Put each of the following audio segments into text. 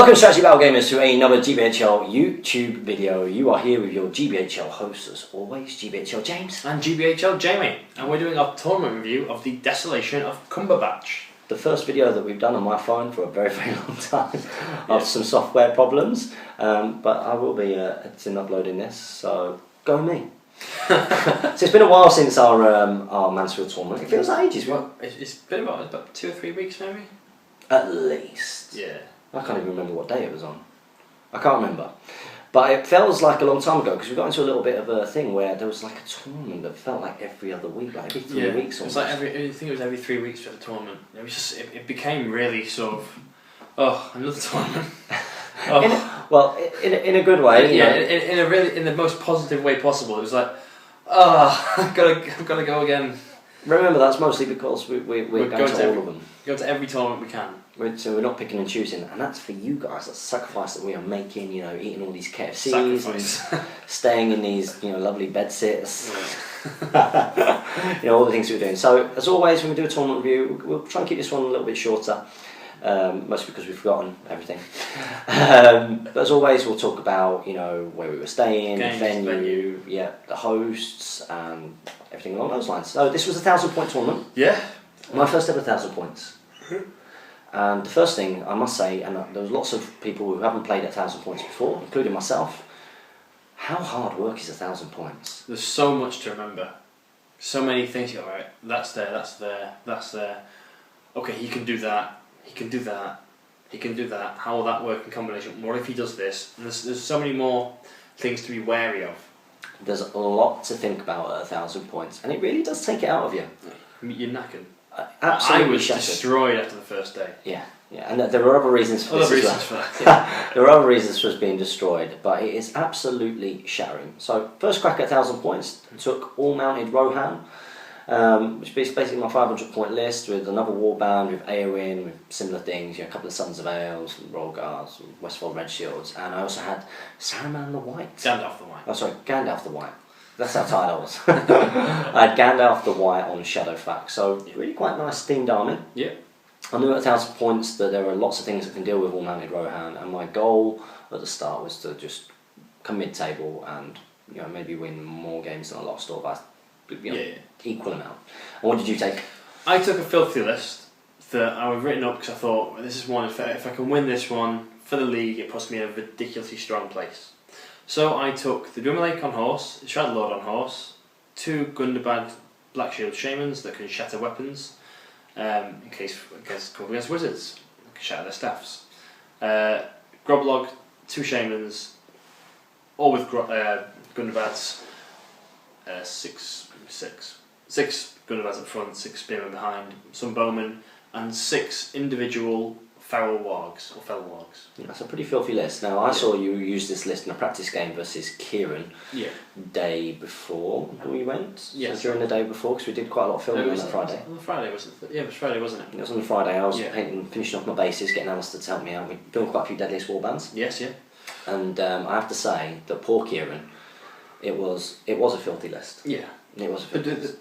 Welcome, Strategy Battle Gamers, to another GBHL YouTube video. You are here with your GBHL hosts, as always, GBHL James. And GBHL Jamie. And we're doing our tournament review of the Desolation of Cumberbatch. The first video that we've done on my phone for a very, very long time of some software problems. But I will be editing and uploading this, so go me. So it's been a while since our Mansfield tournament. It feels like ages. Well, it's been about 2 or 3 weeks, maybe? At least. Yeah. I can't even remember what day it was on. I can't remember. But it feels like a long time ago because we got into a little bit of a thing where there was like a tournament that felt like every other week, like every 3 weeks. Almost. It was like I think it was every 3 weeks for the tournament. It was just it became really sort of another tournament. In a good way. Yeah, in the most positive way possible. It was like, I've got to go again. Remember, that's mostly because we're going to all of them. Go to every tournament we can. So we're not picking and choosing, and that's for you guys. That's a sacrifice that we are making. You know, eating all these KFCs and staying in these lovely bed sits. Yeah. All the things we're doing. So as always, when we do a tournament review, we'll try and keep this one a little bit shorter. Mostly because we've forgotten everything. But as always, we'll talk about where we were staying, the venue, the hosts, and everything along those lines. So this was a 1,000-point tournament. Yeah. My first ever 1,000 points. And the first thing I must say, and there was lots of people who haven't played at 1,000 points before, including myself. How hard work is 1,000 points? There's so much to remember. So many things. You go, right, that's there, that's there, that's there. Okay, he can do that. He can do that. He can do that. How will that work in combination? What if he does this? And there's so many more things to be wary of. There's a lot to think about at 1,000 points, and it really does take it out of you. You're knackered. Absolutely I was shattered. Destroyed after the first day. Yeah, and there were other reasons for this as well. There were other reasons for us being destroyed, but it is absolutely shattering. So first crack at 1,000 points, took all mounted Rohan, which is basically my 500-point list with another warband with Eowyn, with similar things, a couple of Sons of Ales, Royal Guards, Westfold Red Shields, and I also had Saruman the White. Gandalf the White. Oh, sorry, Gandalf the White. That's how tired I was. I had Gandalf the White on Shadowfax, so really quite nice themed army. Yeah. I knew at 1,000 points that there are lots of things that can deal with all-mounted Rohan, and my goal at the start was to just come mid-table and maybe win more games than I lost, or by equal amount. And what did you take? I took a filthy list that I had written up because I thought, well, this is one, if I can win this one for the league, it puts me in a ridiculously strong place. So I took the Drummerlake on horse, the Shadowlord on horse, 2 Gundabad Black Shield Shamans that can shatter weapons, in case against wizards, that can shatter their staffs. Groblog, 2 Shamans, all with Gundabads, 6 Gundabads up front, 6 Spearmen behind, some Bowmen, and 6 individual Feral Wargs, or Fell Wargs. That's a pretty filthy list. Now, I saw you use this list in a practice game versus Kieran day before we went. Yes. So during the day before, because we did quite a lot of filming on that Friday. On the Friday, wasn't it? Yeah, it was Friday, wasn't it? It was on the Friday. I was finishing off my bases, getting Alistair to help me out. We filmed quite a few Deadliest Warbands. Yes, yeah. And I have to say that poor Kieran, it was a filthy list. Yeah. It was a filthy list.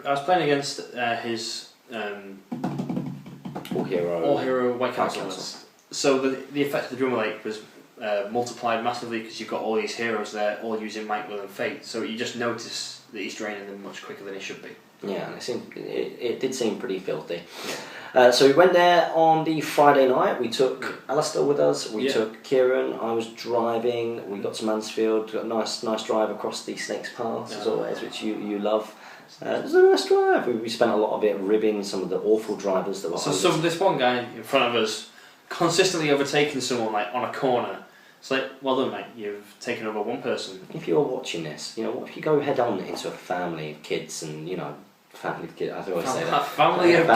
I was playing against his... All hero White Council. So the effect of the Drummerlake was multiplied massively because you've got all these heroes there, all using Might, Will and Fate. So you just notice that he's draining them much quicker than he should be. Yeah, and it did seem pretty filthy. Yeah. So we went there on the Friday night. We took Alistair with us. We took Kieran. I was driving. We got to Mansfield. Got a nice drive across the Snakes Pass as always, which you love. It was a nice drive. We spent a lot of it ribbing some of the awful drivers that were. So this one guy in front of us consistently overtaking someone like on a corner. It's like, well done, mate. You've taken over one person. If you're watching this, what if you go head on into a family of kids and family of kids? I always say that. Family of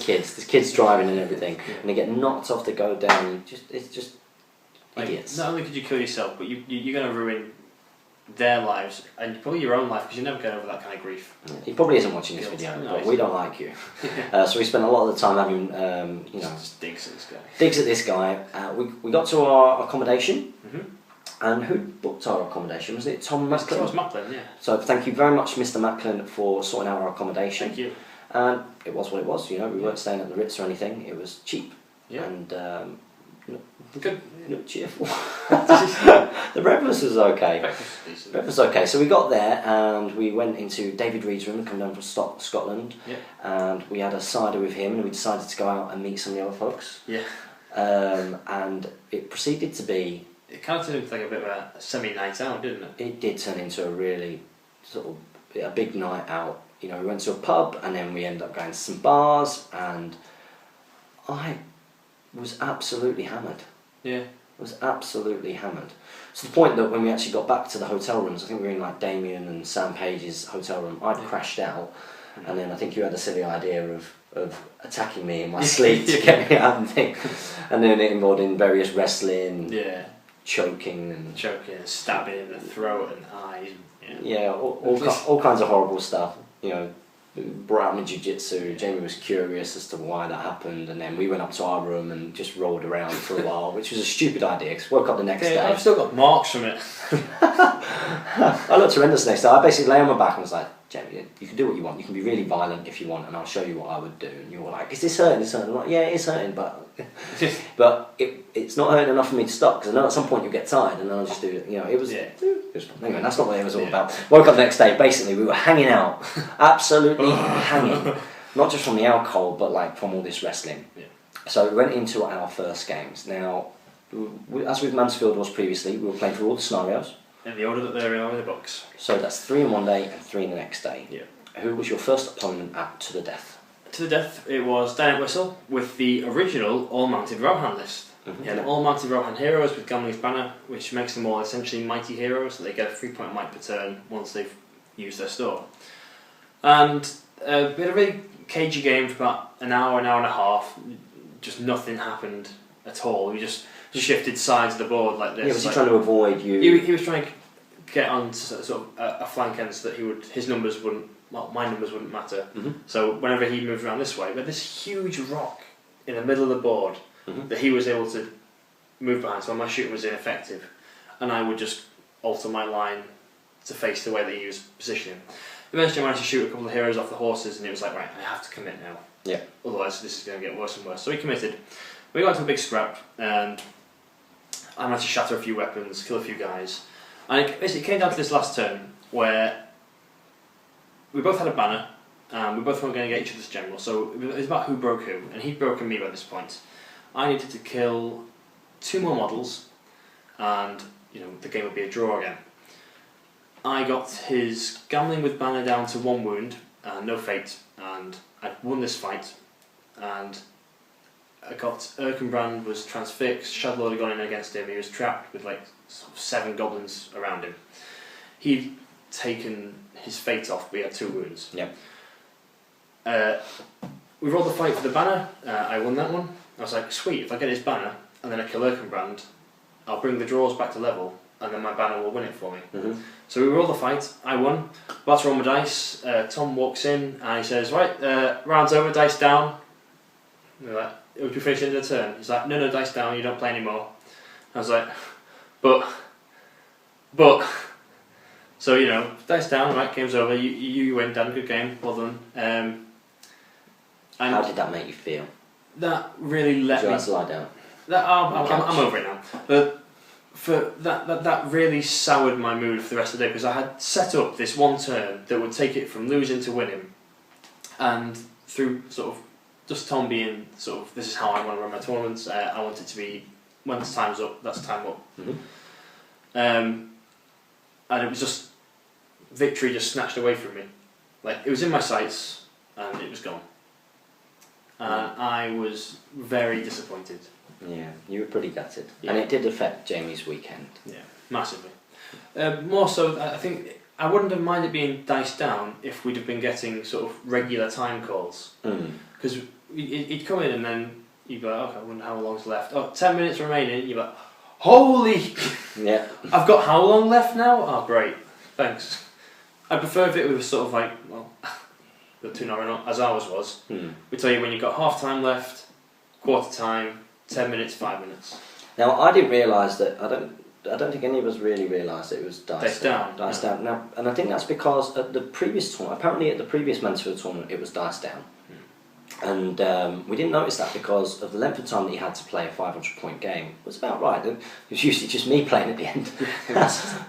kids. There's kids driving and everything, and they get knocked off to go down. It's just idiots. Not only could you kill yourself, but you're going to ruin their lives and probably your own life because you never get over that kind of grief. He probably isn't watching this video, but we don't like you. So we spent a lot of the time having, just digs at this guy. Digs at this guy. We got to our accommodation, and who booked our accommodation? Was it Tom Macklin? Thomas Macklin, yeah. So thank you very much, Mr. Macklin, for sorting out our accommodation. Thank you. And it was what it was. We weren't staying at the Ritz or anything. It was cheap, and Good. Not cheerful. The breakfast was okay. Breakfast was okay. So we got there and we went into David Reed's room, come down from Scotland, and we had a cider with him, and we decided to go out and meet some of the other folks. Yeah. And it proceeded to be. It kind of turned into like a bit of a semi-night out, didn't it? It did turn into a really sort of a big night out. You know, we went to a pub and then we ended up going to some bars, and I was absolutely hammered. Yeah. Was absolutely hammered. To the point that when we actually got back to the hotel rooms, I think we were in like Damien and Sam Page's hotel room, I'd crashed out, and then I think you had a silly idea of attacking me in my sleep to get me out and things. And then it involved in various wrestling, choking and stabbing in the throat and eyes. Yeah, all kinds of horrible stuff. You know, brought out my jiu-jitsu. Jamie was curious as to why that happened, and then we went up to our room and just rolled around for a while, which was a stupid idea because woke up the next day. I've still got marks from it. I looked horrendous the next day. I basically lay on my back and was like, Jamie, you can do what you want. You can be really violent if you want, and I'll show you what I would do. And you were like, is this hurting? Is this hurting? I'm like, yeah, it's hurting, but it's not hurting enough for me to stop, because I know at some point you'll get tired, and I'll just do it. You know, it was. Anyway, that's not what it was all about. Woke up the next day. Basically, we were hanging out, absolutely hanging, not just from the alcohol, but like from all this wrestling. Yeah. So we went into our first games. Now, as with Mansfield was previously, we were playing through all the scenarios. In the order that they're in the books. So that's 3 in one day and 3 in the next day. Yeah. Who was your first opponent at To the Death? To the Death, it was Dan at Whistle with the original all-mounted Rohan list. Mm-hmm. He had all-mounted Rohan heroes with Gamling's banner, which makes them all essentially mighty heroes, so they get a 3-point might per turn once they've used their store. And we had a really cagey game for about an hour and a half. Just nothing happened at all. We just shifted sides of the board like this. Yeah, was he trying to avoid you? He was trying to get on to sort of a flank end so that his numbers wouldn't, well, my numbers wouldn't matter. Mm-hmm. So whenever he moved around this way, we had this huge rock in the middle of the board that he was able to move behind, so my shooting was ineffective, and I would just alter my line to face the way that he was positioning. Eventually I managed to shoot a couple of heroes off the horses, and it was like, right, I have to commit now. Yeah. Otherwise this is going to get worse and worse. So we committed. We got into a big scrap, and I managed to shatter a few weapons, kill a few guys. And it basically came down to this last turn where we both had a banner, and we both weren't going to get each other's general, so it was about who broke who, and he'd broken me by this point. I needed to kill 2 more models, and the game would be a draw again. I got his Gamling with banner down to 1 wound, no fate, and I'd won this fight, and I got Erkenbrand was transfixed, Shadowlord had gone in against him, he was trapped with like sort of 7 goblins around him. He'd taken his fate off, but he had 2 wounds. Yep. We rolled the fight for the banner, I won that one. I was like, sweet, if I get his banner and then I kill Erkenbrand, I'll bring the draws back to level and then my banner will win it for me. Mm-hmm. So we rolled the fight, I won. About to roll my dice, Tom walks in and he says, right, round's over, dice down. We're like, it would be finished in the turn. He's like, no, dice down, you don't play anymore. I was like, but. So, dice down, right, game's over, you win, Dan, good game, well done. And how did that make you feel? That really let me... Did you lie down? I'm over it now. But for that really soured my mood for the rest of the day, because I had set up this one turn that would take it from losing to winning, and through sort of just Tom being sort of, this is how I want to run my tournaments, I want it to be, when the time's up, that's time up. Mm-hmm. And it was just, victory just snatched away from me. Like, it was in my sights, and it was gone. And I was very disappointed. Yeah, you were pretty gutted. Yeah. And it did affect Jamie's weekend. Yeah, massively. More so, I think, I wouldn't have minded being diced down if we'd have been getting sort of regular time calls. Because he'd come in and then you'd be like, okay, I wonder how long's left. Oh, 10 minutes remaining. You'd be like, holy! Yeah. I've got how long left now? Oh, great. Thanks. I'd prefer if it was sort of like, well, the 2-0 as ours was. We tell you when you've got half time left, quarter time, 10 minutes, 5 minutes. Now, I didn't realise that, I don't think any of us really realised that it was dice down. Dice down. Now, and I think that's because at the previous tournament, apparently at the previous Mansfield tournament, it was dice down. And we didn't notice that because of the length of time that he had to play a 500-point game. It was about right. It was usually just me playing at the end.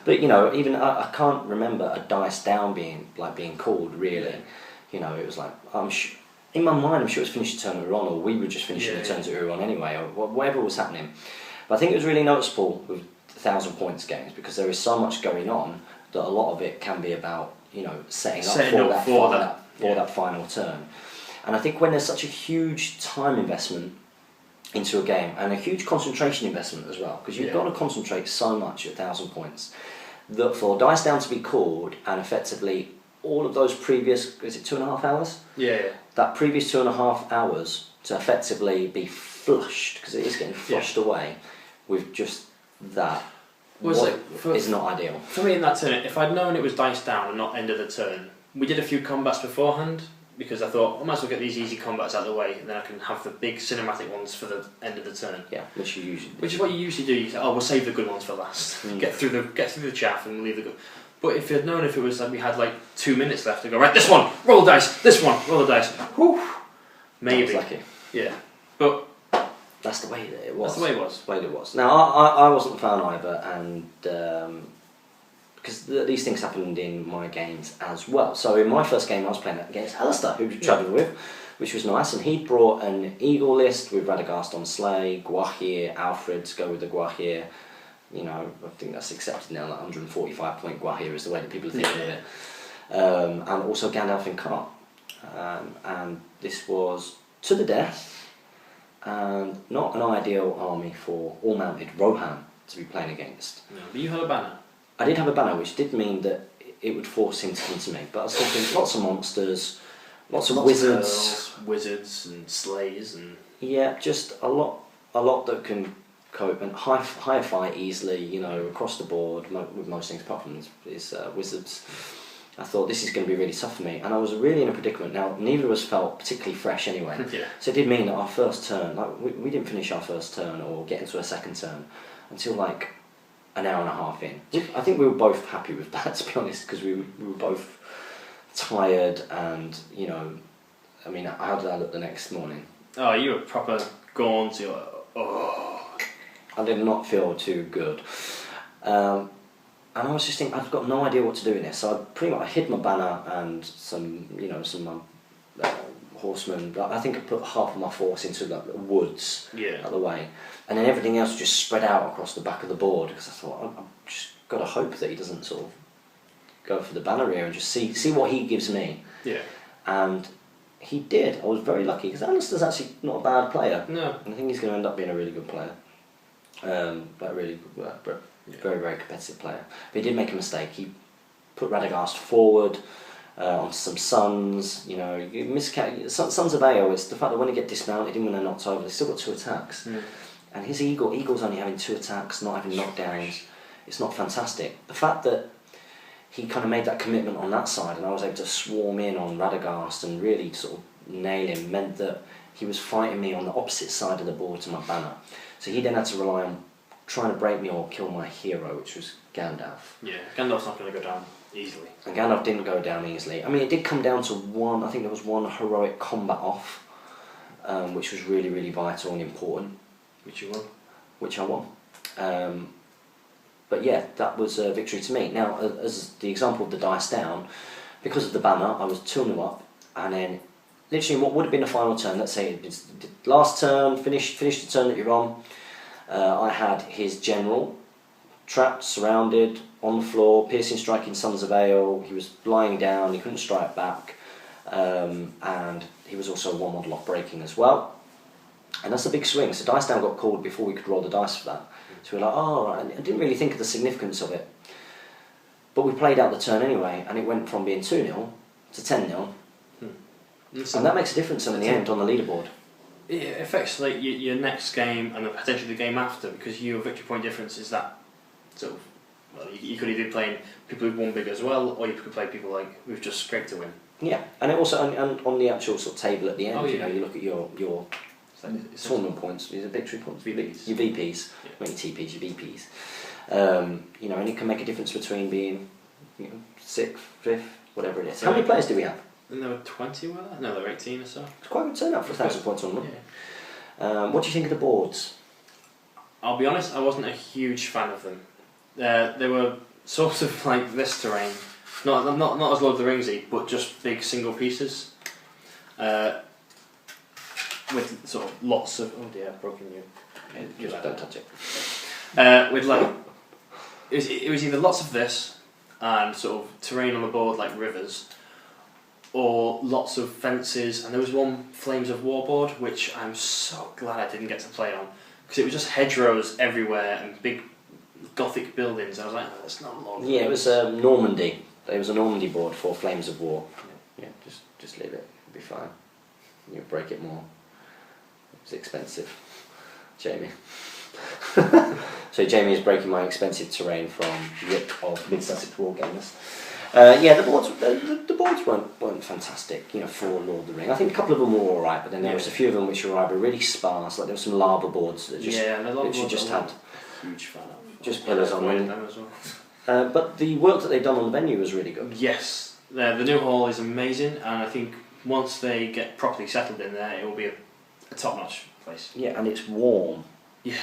But even I can't remember a dice down being called really. It was like in my mind I'm sure it was finished the turn that we were on, or we were just finishing the turns that we were on anyway, or whatever was happening. But I think it was really noticeable with 1,000 points games because there is so much going on that a lot of it can be about setting up for that final turn. And I think when there's such a huge time investment into a game and a huge concentration investment as well, because you've got to concentrate so much at 1,000 points, that for dice down to be called and effectively all of those previous, is it 2.5 hours? Yeah. That previous 2.5 hours to effectively be flushed, because it is getting flushed away with just that. Is not ideal. For me in that turn, if I'd known it was dice down and not end of the turn, we did a few combats beforehand. Because I thought I might as well get these easy combats out of the way, and then I can have the big cinematic ones for the end of the turn. Yeah, which is what you usually do. You say, "Oh, we'll save the good ones for last. Get through the chaff and leave the good." But if you'd known, if it was like we had like 2 minutes left to go, right, this one, roll the dice. This one, roll the dice. Whew, maybe. Lucky. Yeah, but that's the way that it was. That's the way it was. Now I wasn't a fan either, and. Because these things happened in my games as well. So in my first game I was playing against Alistair, who we travelled with, which was nice, and he'd brought an Eagle list with Radagast on Slay, Guahir, Alfred to go with the Guahir. I think that's accepted now, like 145-point Guahir is the way that people are thinking of it. And also Gandalf in Cart. And this was to the death, and not an ideal army for all-mounted Rohan to be playing against. No, but you had a banner. I did have a banner, which did mean that it would force him to come to me. But I was thinking, lots of monsters, lots of wizards, wizards and slays, and just a lot that can cope and high fight easily. Across the board with most things, apart from his wizards. I thought this is going to be really tough for me, and I was really in a predicament. Now, neither of us felt particularly fresh anyway, so it did mean that our first turn, we didn't finish our first turn or get into a second turn until like an hour and a half in. I think we were both happy with that, to be honest, because we were both tired and, how did I look the next morning? Oh, you were proper gaunt, you're like, oh. I did not feel too good. And I was just thinking, I've got no idea what to do in this, so I pretty much hid my banner and some horsemen. I think I put half of my force into the woods out of the way, and then everything else just spread out across the back of the board, because I thought I've just got to hope that he doesn't sort of go for the banner here and just see what he gives me. Yeah. And he did. I was very lucky, because Alistair's actually not a bad player. No. And I think he's going to end up being a really good player. But really good, but very, very competitive player. But he did make a mistake. He put Radagast forward onto some Suns. Sons of Ale, it's the fact that when they get dismounted, even when they're knocked over, they've still got 2 attacks. And his Eagle's only having 2 attacks, not having knockdowns. It's not fantastic. The fact that he kind of made that commitment on that side, and I was able to swarm in on Radagast and really sort of nail him, meant that he was fighting me on the opposite side of the board to my banner. So he then had to rely on trying to break me or kill my hero, which was Gandalf. Yeah, Gandalf's not going to go down easily. And Gandalf didn't go down easily. I mean, it did come down to one, I think there was one heroic combat off, which was really, really vital and important. Which you won? Which I won. But yeah, that was a victory to me. Now, as the example of the dice down, because of the banner, I was 2-0 up, and then literally what would have been the final turn, let's say it's the last turn, finish the turn that you're on, I had his general trapped, surrounded, on the floor, piercing, striking Sons of Ale. He was lying down, he couldn't strike back, and he was also 1 model off breaking as well. And that's a big swing. So dice down got called before we could roll the dice for that. So we were like, oh, right. And I didn't really think of the significance of it. But we played out the turn anyway, and it went from being 2-0 to 10-0. And that makes a difference in the end on the leaderboard. It affects like your next game and potentially the game after, because your victory point difference is that sort of, well, you could either be playing people who've won big as well, or you could play people like who've just scraped to win. Yeah, and it also and on the actual sort of table at the end, you look at your tournament points, your victory points, VPs. Your VPs, not your TPs, your VPs. And it can make a difference between being 6th, 5th, whatever it is. How many players do we have? And there were 20, were there? No, there were 18 or so. It's quite a good turnout for a 1,000 point tournament. Yeah. What do you think of the boards? I'll be honest, I wasn't a huge fan of them. They were sort of like this terrain, not as Lord of the Ringsy, but just big single pieces, with sort of lots of I've broken you. Just don't touch it. With like it was either lots of this and sort of terrain on the board like rivers, or lots of fences, and there was one Flames of War board which I'm so glad I didn't get to play on, because it was just hedgerows everywhere and big Gothic buildings. I was like, oh, that's not Lord of the Rings. Yeah, it was Normandy. There was a Normandy board for Flames of War. Yeah, just leave it. It'll be fine. You'll break it more. It's expensive. Jamie. So Jamie is breaking my expensive terrain from Rick of Mid Sussex War Gamers. Yeah, the boards weren't fantastic, for Lord of the Ring. I think a couple of them were alright, but then there was a few of them which were either really sparse, like there were some lava boards that just literally just had huge fan of. Just pillars on them as well. But the work that they've done on the venue was really good. Yes, the new hall is amazing, and I think once they get properly settled in there, it will be a top-notch place. Yeah, and it's warm. Yeah,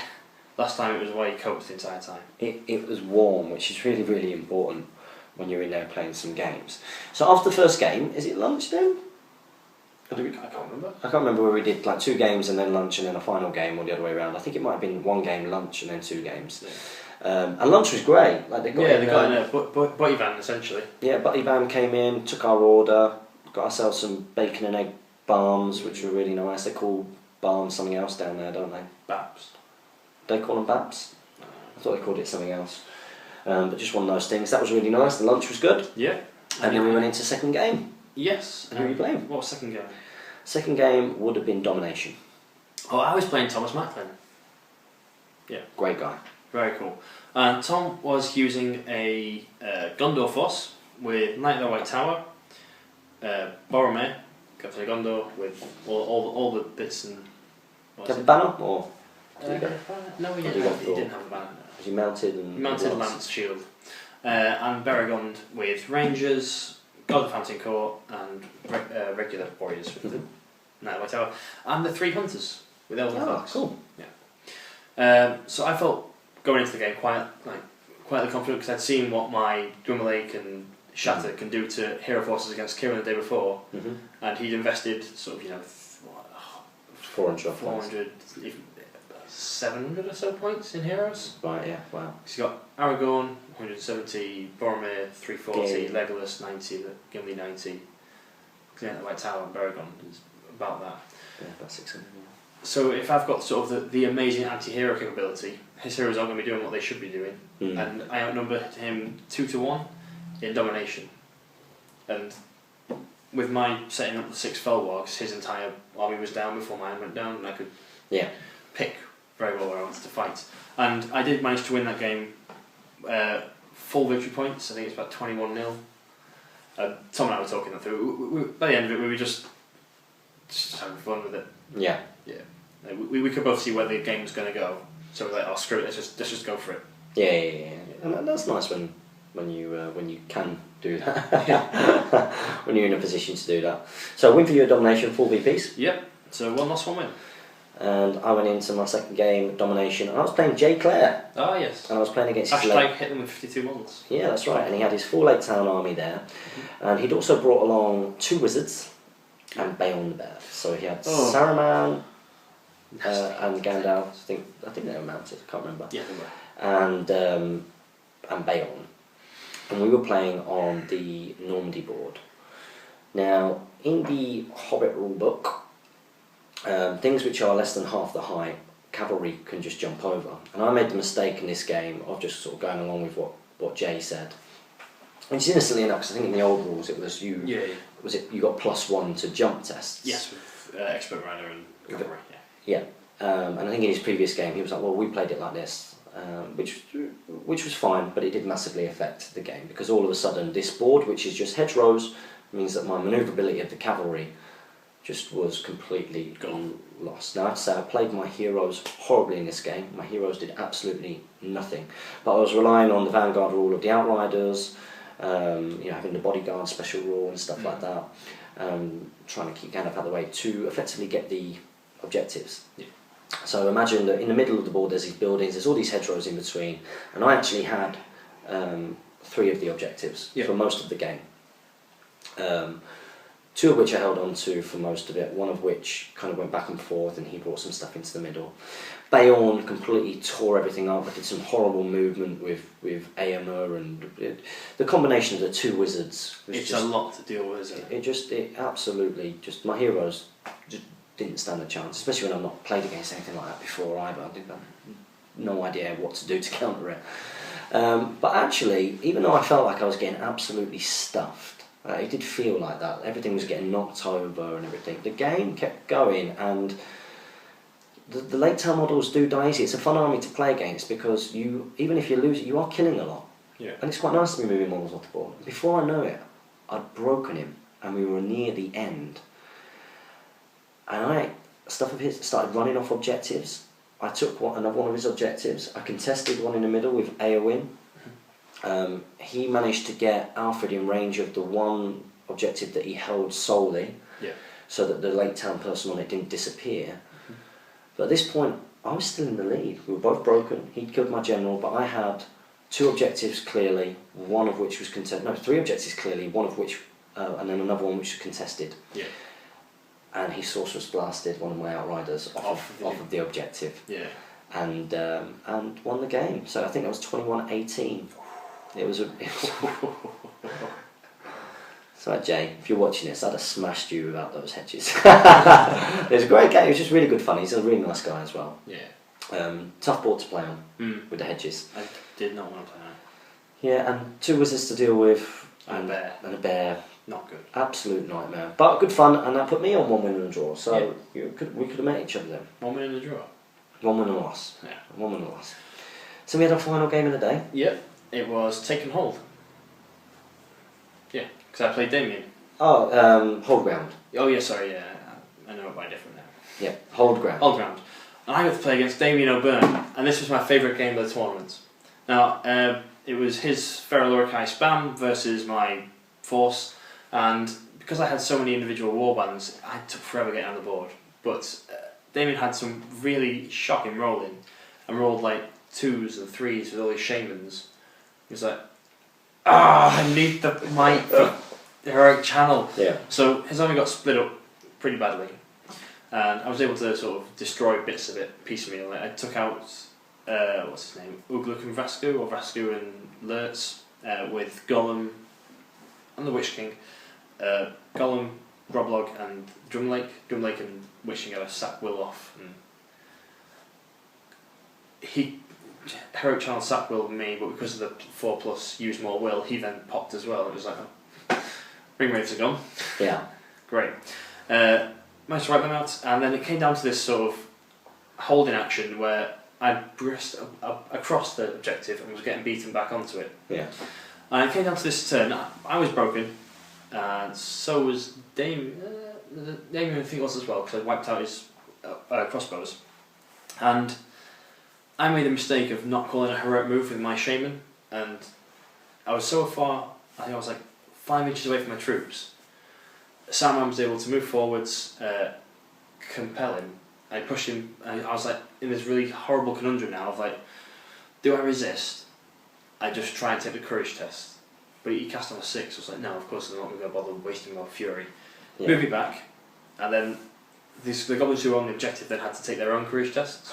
last time it was white coats the entire time. It was warm, which is really, really important when you're in there playing some games. So after the first game, is it lunch then? I can't remember. I can't remember where we did like 2 games and then lunch and then a final game, or the other way around. I think it might have been 1 game lunch and then 2 games. Yeah. And lunch was great. Like they got in a butty van essentially. Yeah, Butty Van came in, took our order, got ourselves some bacon and egg barms, which were really nice. They call barms something else down there, don't they? Baps. They call them baps? I thought they called it something else. But just one of those things. That was really nice. The lunch was good. Yeah. And then we went into second game. Yes. Who were you playing? What was second game? Second game would have been Domination. Oh, I was playing Thomas Macklin. Yeah. Great guy. Very cool. And Tom was using a Gondor Force with Knight of the White Tower, Boromir, Captain Gondor with all the bits and... Did you have a banner or...? No, he didn't have a banner. Was he mounted and... Mounted lance shield. And Beregond with Rangers, God of Fountain Court, and regular warriors with the Knight of the White Tower. And the 3 hunters with Elven Fox. Cool. Yeah. So I felt going into the game quietly confident, because I'd seen what my Dwimmerlake and Shatter can do to hero forces against Kieran the day before, and he'd invested sort of 400, even 700 or so points in heroes. Right, yeah, wow. He's got Aragorn 170, Boromir 340, Yeah. Legolas 90, Gimli 90, Knight of the White Tower and Beregond is about that. Yeah, about 600. Yeah. So if I've got sort of the amazing anti-hero capability, his heroes aren't going to be doing what they should be doing, and I outnumber him 2-1 in Domination. And with my setting up the 6 Felwargs, his entire army was down before mine went down, and I could pick very well where I wanted to fight. And I did manage to win that game, full victory points. I think it's about 21-0. Tom and I were talking that through. By the end of it, we were just having fun with it. Yeah. Yeah. We could both see where the game was going to go, so we were like, oh screw it, let's just go for it. Yeah. And that's nice when you can do that. When you're in a position to do that. So win for you a Domination, 4 VPs. Yep. So 1 loss, 1 win. And I went into my second game, Domination, and I was playing Jay Clare. Ah, yes. And I was playing against his hit them with 52 ones. Yeah, that's right. And he had his full Lake Town army there, and he'd also brought along 2 wizards and Bayon the Bear. So he had Saruman and Gandalf. I think they were mounted. I can't remember. Yeah, they were. And Bayon, and we were playing on the Normandy board. Now, in the Hobbit rulebook, things which are less than half the height, cavalry can just jump over. And I made the mistake in this game of just sort of going along with what Jay said. Which is innocently enough, because I think in the old rules it was you. Yeah. Was it you got +1 to jump tests? Yes, with expert rider and cavalry. Yeah. And I think in his previous game he was like, well, we played it like this, which was fine, but it did massively affect the game, because all of a sudden this board, which is just hedgerows, means that my manoeuvrability of the cavalry just was completely lost. Now I have to say I played my heroes horribly in this game. My heroes did absolutely nothing, but I was relying on the Vanguard rule of the Outriders, having the bodyguard special rule and stuff like that. trying to keep Gandalf out of the way to effectively get the objectives. Yeah. So imagine that in the middle of the board there's these buildings, there's all these hedgerows in between, and I actually had 3 of the objectives for most of the game. 2 of which I held on to for most of it, one of which kind of went back and forth and he brought some stuff into the middle. Beorn completely tore everything up. I did some horrible movement with Éomer, and the combination of the 2 wizards was it's just, a lot to deal with, isn't it? It absolutely just, my heroes just didn't stand a chance, especially when I've not played against anything like that before either. I didn't have no idea what to do to counter it. But actually, even though I felt like I was getting absolutely stuffed, it did feel like that. Everything was getting knocked over and everything. The game kept going, and the late tail models do die easy. It's a fun army to play against because even if you lose it, you are killing a lot. Yeah. And it's quite nice to be moving models off the board. Before I know it, I'd broken him, and we were near the end. And stuff of his started running off objectives. I took another one of his objectives. I contested one in the middle with Éowyn. He managed to get Alfred in range of the one objective that he held solely, so that the late town person on it didn't disappear. But at this point, I was still in the lead. We were both broken. He'd killed my general, but I had 2 objectives clearly, one of which was contested. No, 3 objectives clearly, one of which, and then another one which was contested. Yeah. And he sorceress blasted one of my outriders off of the objective. Yeah. And won the game. So I think that was 21-18. It was So Jay, if you're watching this, I'd have smashed you without those hedges. It was a great game. It was just really good fun. He's a really nice guy as well. Yeah. Tough board to play on with the hedges. I did not want to play on. Yeah, and 2 wizards to deal with. And a bear. Not good. Absolute nightmare. But good fun, and that put me on 1 win and a draw. So we could have met each other then. 1 win and a draw. 1 win and a loss. Yeah. 1 win and a loss. So we had our final game of the day. Yep. It was Take and Hold. Yeah, because I played Damien. Oh, Hold Ground. Oh yeah, sorry, yeah. I know it by different now. Yeah, Hold Ground. Hold Ground. And I got to play against Damien O'Byrne, and this was my favourite game of the tournament. Now, it was his Feral Urukai spam versus my force, and because I had so many individual warbands, I took forever getting on the board. But Damien had some really shocking rolling, and rolled like 2s and 3s with all his shamans. He was like, I need my heroic channel. Yeah. So his army got split up pretty badly, and I was able to sort of destroy bits of it piecemeal. I took out what's his name, Ugluk and Vrasku, or Vrasku and Lurtz, with Gollum and the Witch King, Gollum, Groblog and Drumlake and Witch King got a sack Will off, and he heroic channel sack Will me, but because of the 4+ use more will, he then popped as well. It was like, ring waves are gone. Yeah. Great. Managed to wipe them out, and then it came down to this sort of holding action where I pressed across the objective and was getting beaten back onto it. Yeah. And it came down to this turn. I was broken, and so was Damien. Damien, I think, was as well, because I wiped out his crossbows. And I made the mistake of not calling a heroic move with my shaman, and I was so far, I think I was like 5 inches away from my troops. Saruman was able to move forwards, compel him. I pushed him, and I was like in this really horrible conundrum now of like, do I resist? I just try and take the courage test. But he cast on a 6, I was like, no, of course I'm not going to bother wasting my fury. Yeah. Move it back, and then the goblins who were on the objective then had to take their own courage tests.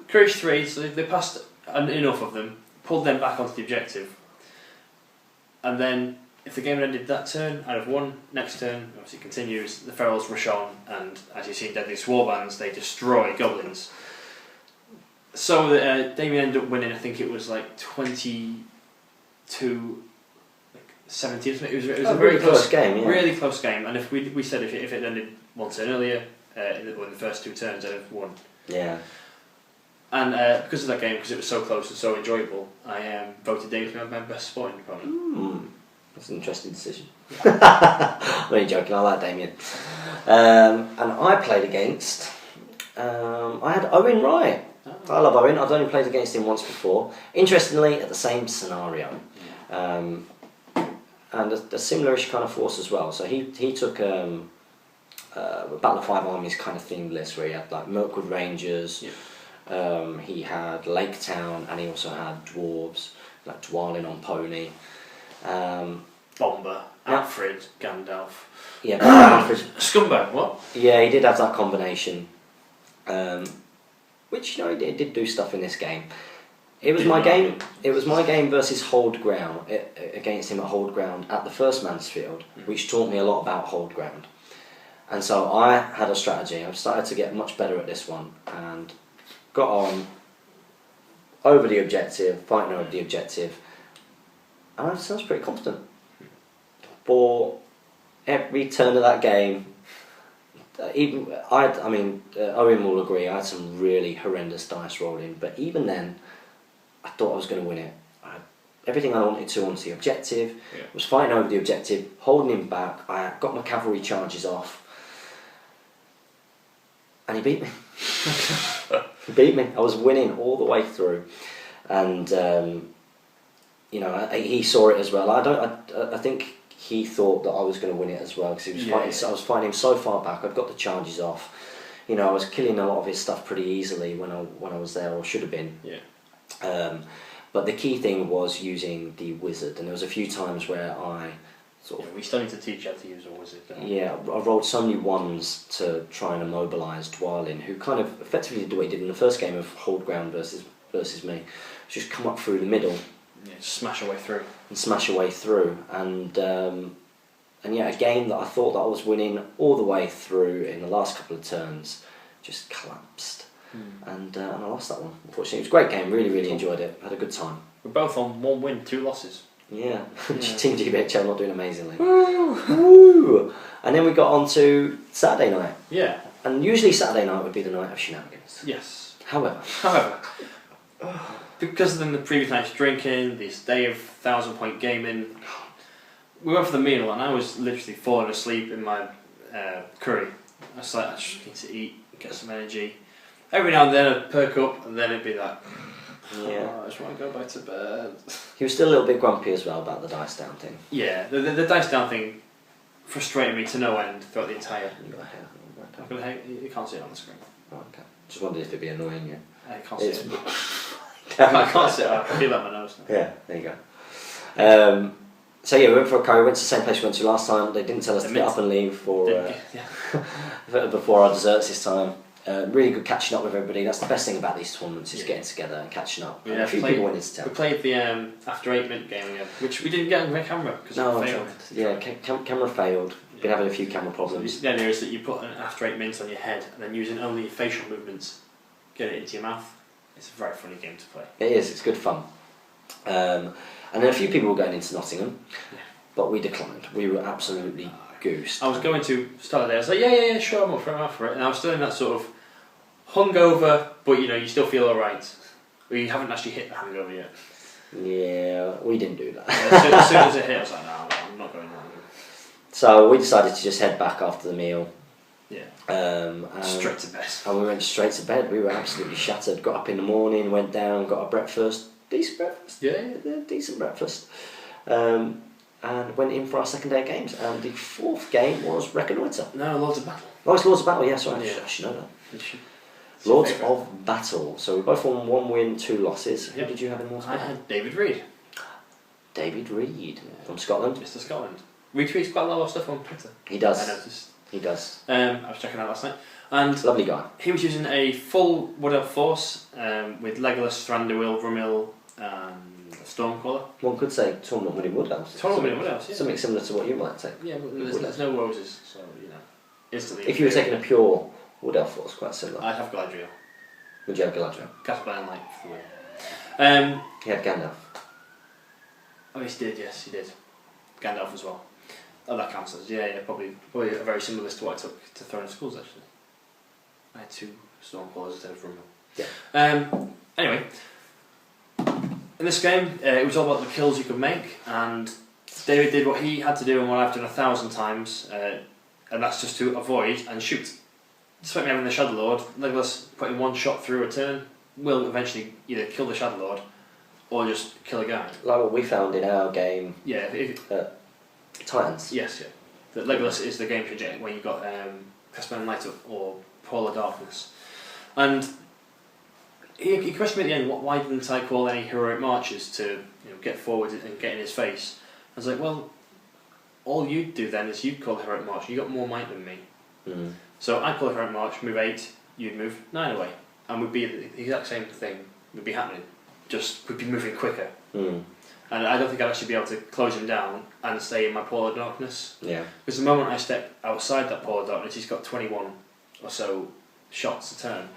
Courage 3, so they passed enough of them, pulled them back onto the objective, and then if the game had ended that turn, I'd have won. Next turn, obviously continues, the ferals rush on, and as you see in Deadly Swarbands, they destroy goblins. So Damien ended up winning, I think it was like 22-17 or something. It was a very close game, yeah. Really close game, and if we said if it ended one turn earlier, in the first 2 turns, I'd have won. Yeah. And because of that game, because it was so close and so enjoyable, I voted Damien to be my best sporting opponent. That's an interesting decision. I'm only joking, I like Damien. And I played against, I had Owen Wright. I love Owen, I've only played against him once before. Interestingly, at the same scenario. and a similar-ish kind of force as well. So he took a Battle of Five Armies kind of themed list where he had like Mirkwood Rangers, he had Lake Town, and he also had dwarves like Dwalin on pony. Bomber, Alfred, Gandalf. Yeah, Alfred. Scumbag, what? Yeah, he did have that combination, which he did do stuff in this game. It was my game. It was my game versus Hold Ground against him at Hold Ground at the first Mansfield, which taught me a lot about Hold Ground. And so I had a strategy. I've started to get much better at this one, and got on over the objective, fighting over the objective, and I was pretty confident. For every turn of that game, Owen will agree, I had some really horrendous dice rolling, but even then, I thought I was going to win it. I had everything I wanted to onto the objective, was fighting over the objective, holding him back, I got my cavalry charges off, and he beat me. He beat me. I was winning all the way through, and he saw it as well. I think he thought that I was going to win it as well, because he was fighting. I was fighting him so far back. I'd got the charges off. I was killing a lot of his stuff pretty easily when I was there, or should have been. Yeah. But the key thing was using the wizard, and there was a few times where I we still need to teach you how to use a wizard. Yeah, I rolled so many ones to try and immobilise Dwalin, who kind of effectively did what he did in the first game of Hold Ground versus me. Just come up through the middle. Yeah, smash away through. And a game that I thought that I was winning all the way through in the last couple of turns just collapsed. And I lost that one, unfortunately. It was a great game, really enjoyed it, had a good time. We're both on 1 win, 2 losses. Yeah. Team GBHL not doing amazingly. Woo! And then we got on to Saturday night. Yeah. And usually Saturday night would be the night of shenanigans. Yes. However, because of the previous night's drinking, this day of 1,000-point gaming, we went for the meal and I was literally falling asleep in my curry. I was like, I just need to eat, get some energy. Every now and then I'd perk up, and then it'd be like, I just want to go back to bed. He was still a little bit grumpy as well about the dice down thing. Yeah, the dice down thing frustrated me to no end throughout the entire... You can't see it on the screen. Oh, okay. Just wondered if it'd be annoying you. I can't see it. I can't see it. I feel like my nose now. Yeah, there you go. We went for a curry. We went to the same place we went to last time. They didn't tell us to get up and leave before our desserts this time. Really good catching up with everybody. That's the best thing about these tournaments, is getting together and catching up. Yeah, a few people went into town. We played the after 8 minute game again, which we didn't get on camera because it failed. Yeah, camera failed. Been having a few camera problems. So the idea is that you put an after 8 minutes on your head and then using only facial movements, get it into your mouth. It's a very funny game to play. It is. It's good fun. And then a few people were going into Nottingham, but we declined. We were absolutely goosed. I was going to start the day. I was like, yeah, sure, I'm up for it. And I was still in that sort of hungover, but you still feel alright. Well, you haven't actually hit the hangover yet. Yeah, we didn't do that. As soon as it hit, I was like, no, I'm not going there. So we decided to just head back after the meal. Yeah. Straight to bed. And we went straight to bed. We were absolutely shattered. Got up in the morning, went down, got a breakfast. Decent breakfast. Yeah. Decent breakfast. And went in for our second day of games. And the fourth game was Reconnoiter. No, Lords of Battle. Oh, it's Lords of Battle, yeah, sorry. I should know that. Lords of Battle. So we both won 1 win, 2 losses. Who did you have in Lords of Battle? I had David Reed. David Reed, from Scotland. Mr. Scotland. Retweets quite a lot of stuff on Twitter. He does. I noticed. He does. I was checking out last night. And lovely guy. He was using a full Wood Elf force with Legolas, Thranduil, Rumil, and Stormcaller. One could say tournament winning Wood Elves. Tournament winning Wood Elves, yeah. Something similar to what you might take. Yeah, but there's no roses, so instantly. If you were taking a pure Wood Elf force, quite similar. I'd have Galadriel. Would you have Galadriel? Gaspar Light for the win. He had Gandalf. Oh, he did, yes, he did. Gandalf as well. Oh, that counts as, yeah, probably a very similar list to what I took to Throne of Schools, actually. I had 2 Stormcallers instead of Rumble. Yeah. Anyway, in this game, it was all about the kills you could make, and David did what he had to do and what I've done 1,000 times, and that's just to avoid and shoot. Despite me having the Shadow Lord, Legolas putting 1 shot through a turn will eventually either kill the Shadow Lord or just kill a guy. Like what we found in our game. Yeah, Titans. Yes, yeah. The Legolas is the game changer when you've got Caspian Light Up or Polar Darkness. And he questioned me at the end, why didn't I call any heroic marches to get forward and get in his face? I was like, well, all you'd do then is you'd call a heroic march. You got more might than me. Mm. So I'd call a heroic march, move 8, you'd move 9 away. And we'd be the exact same thing would be happening. Just we'd be moving quicker. Mm. And I don't think I'd actually be able to close him down and stay in my Polar Darkness. Yeah. Because the moment I step outside that Polar Darkness, he's got 21 or so shots a turn.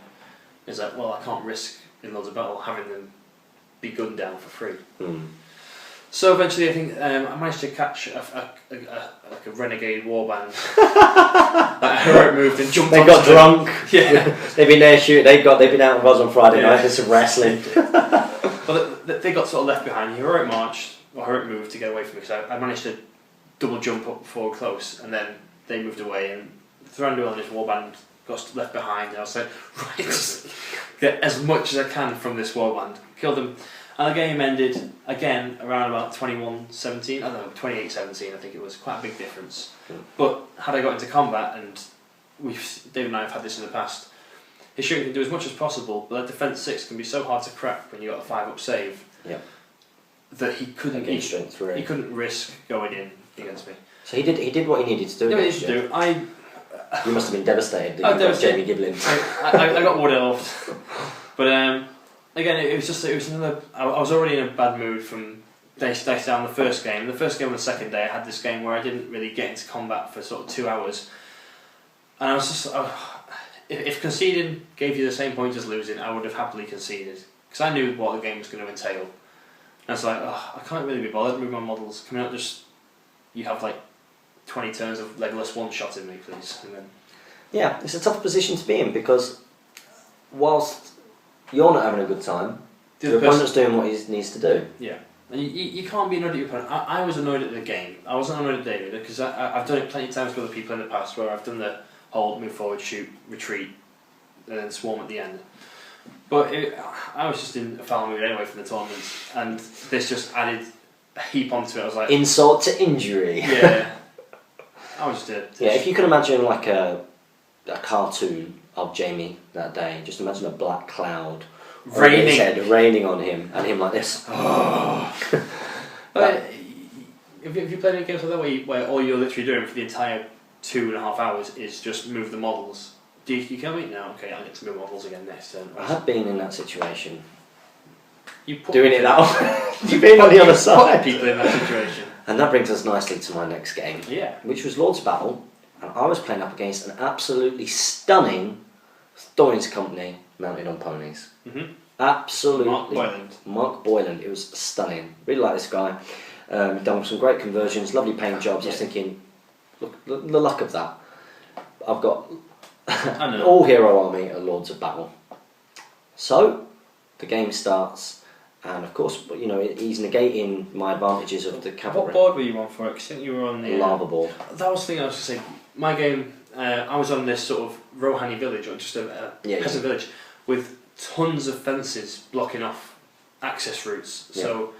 It's like, well, I can't risk in Lords of Battle having them be gunned down for free. Mm. So eventually, I think I managed to catch a renegade warband that heroic moved and jumped. They got drunk. Yeah, they've been there shooting. They've been out with us on Friday night. Did some wrestling. Well, they got sort of left behind. Heroic marched or heroic moved to get away from me because I managed to double jump up before close, and then they moved away. And Thranduil and his warband got left behind. And I was like, right, get as much as I can from this warband. Killed them. And the game ended again around about 21-17, I don't know, 28-17, I think it was, quite a big difference. Mm. But had I got into combat, and Dave and I have had this in the past, his shooting can do as much as possible, but that defence 6 can be so hard to crack when you got a 5-up save. Yeah. That he couldn't. He couldn't risk going in against me. So he did what he needed to do. Yeah, he needed to do. You must have been devastated that you got Jamie Giblin. I got wood elved, but again, it was another. I was already in a bad mood from Dice Down the first game. The first game on the second day, I had this game where I didn't really get into combat for sort of 2 hours, and I was just. If conceding gave you the same point as losing, I would have happily conceded because I knew what the game was going to entail. And I was like, I can't really be bothered with my models. Can we not just you have like 20 turns of Legolas one-shotting me, please? And then yeah, it's a tough position to be in because whilst you're not having a good time, your opponent's doing what he needs to do. Yeah, and you can't be annoyed at your opponent. I was annoyed at the game. I wasn't annoyed at David because I've done it plenty of times with other people in the past where I've done the whole move forward, shoot, retreat, and then swarm at the end. But I was just in a foul mood anyway from the tournament, and this just added a heap onto it. I was like... Insult to injury. Yeah. I was just... Yeah, if you can imagine like a cartoon of Jamie that day, just imagine a black cloud raining. His head, raining on him, and him like this. But if you played any games like that where all you're literally doing for the entire 2.5 hours is just move the models, do you kill me? No, okay, I'll get to move models again next turn. I have been in that situation. Doing it that way. You've been on the other side. People in that situation. And that brings us nicely to my next game, which was Lord's Battle, and I was playing up against an absolutely stunning Thorn's Company mounted on ponies. Mm-hmm. Absolutely. Mark Boyland. It was stunning. Really like this guy. Done some great conversions, lovely paint jobs. I was thinking, look, the luck of that. I've got an all-hero army at Lords of Battle. So, the game starts, and of course, you know, he's negating my advantages of the cavalry. What board were you on for it? 'Cause I think you were on the... Lava board. That was the thing I was going to say. My game, I was on this sort of Rohani village, or just a peasant village, with tons of fences blocking off access routes. Yeah. So,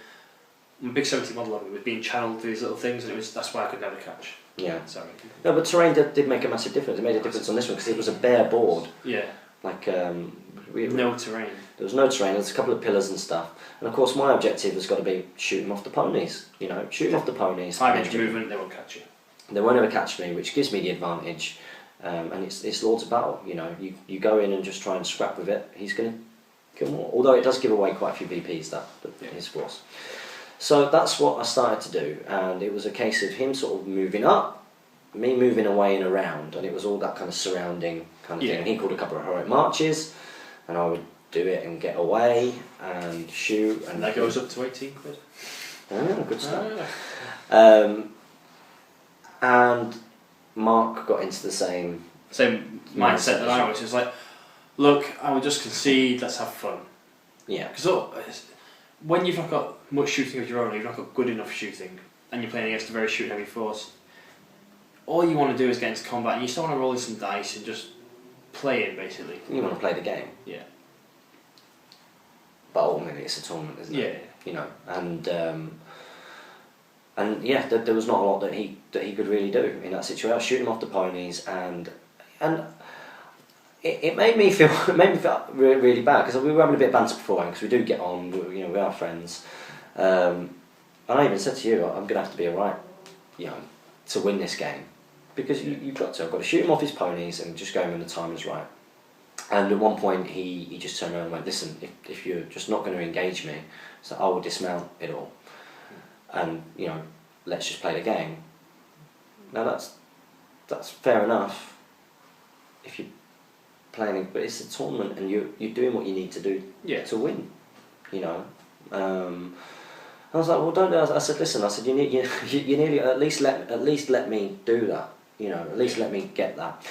my big 70 model of it was being channeled through these little things, and that's why I could never catch. Yeah. Sorry. No, but terrain did make a massive difference. It made a difference on this one because it was a bare board. Yeah. Like no terrain. There was no terrain. There was a couple of pillars and stuff. And of course, my objective has got to be shoot them off the ponies. You know, shoot them off the ponies. 5-inch movement, they won't catch you. They won't ever catch me, which gives me the advantage. And it's Lords of Battle. You know, you go in and just try and scrap with it. He's going to kill more. Although it does give away quite a few VPs his force. So that's what I started to do, and it was a case of him sort of moving up, me moving away and around, and it was all that kind of surrounding kind of thing. And he called a couple of heroic marches, and I would do it and get away and shoot. And that goes up to 18 quid. Oh, good stuff. And Mark got into the same mindset that I was. It was like, look, I will just concede, let's have fun. Yeah. Because when you've not got much shooting of your own, you've not got good enough shooting, and you're playing against a very shoot heavy force, all you want to do is get into combat, and you still want to roll in some dice and just play it, basically. You want to play the game. Yeah. But ultimately it's a tournament, isn't it? Yeah. You know, and and yeah, there was not a lot that he could really do in that situation. I was shooting him off the ponies, and it made me feel really bad, because we were having a bit of banter beforehand, because we do get on, we are friends. And I even said to you, I'm going to have to be alright, to win this game, because you've got to. I've got to shoot him off his ponies and just go in when the time is right. And at one point he just turned around and went, listen, if you're just not going to engage me, so I will dismount it all, and let's just play the game. Now that's fair enough if you're playing, but it's a tournament and you're doing what you need to do to win, I was like, well, don't do that. I said, listen, you nearly at least let me do that, at least let me get that.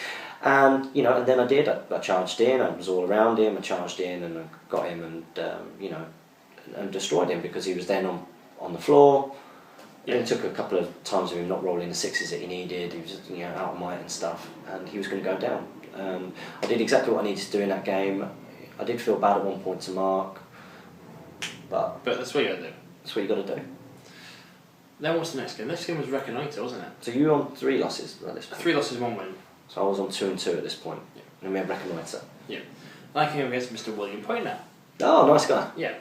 And and then I did. I charged in. I was all around him. I charged in and I got him, and and destroyed him, because he was then on the floor. Yeah. It took a couple of times of him not rolling the sixes that he needed. He was out of might and stuff, and he was going to go down. I did exactly what I needed to do in that game. I did feel bad at one point to Mark, but that's what you got to do. That's what you got to do. Then what's the next game? Next game was Reconnoiter, wasn't it? So you were on 3 losses at this point. 3 losses, 1 win. So I was on 2 and 2 at this point. Yeah. And we had Reconnoiter. Yeah. I came against Mr. William Poynter. Oh, nice guy. Yeah.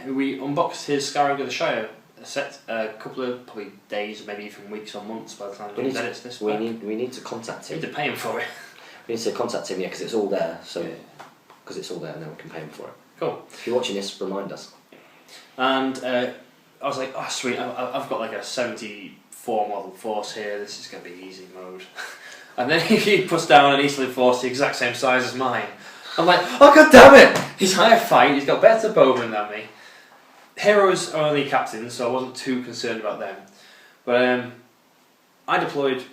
Who we unboxed his Scouring of the Shire set a couple of probably days, maybe even weeks or months by the time we edit this. We need to contact him. We need to pay him for it. We need to contact him, because it's all there. So because it's all there, and then we can pay him for it. Cool. If you're watching this, remind us. And I was like, oh sweet, I've got like a 74 model force here. This is going to be easy mode. And then he puts down an Easterly force the exact same size as mine. I'm like, oh god damn it! He's higher fight, he's got better bowmen than me. Heroes are only captains, so I wasn't too concerned about them. But I deployed,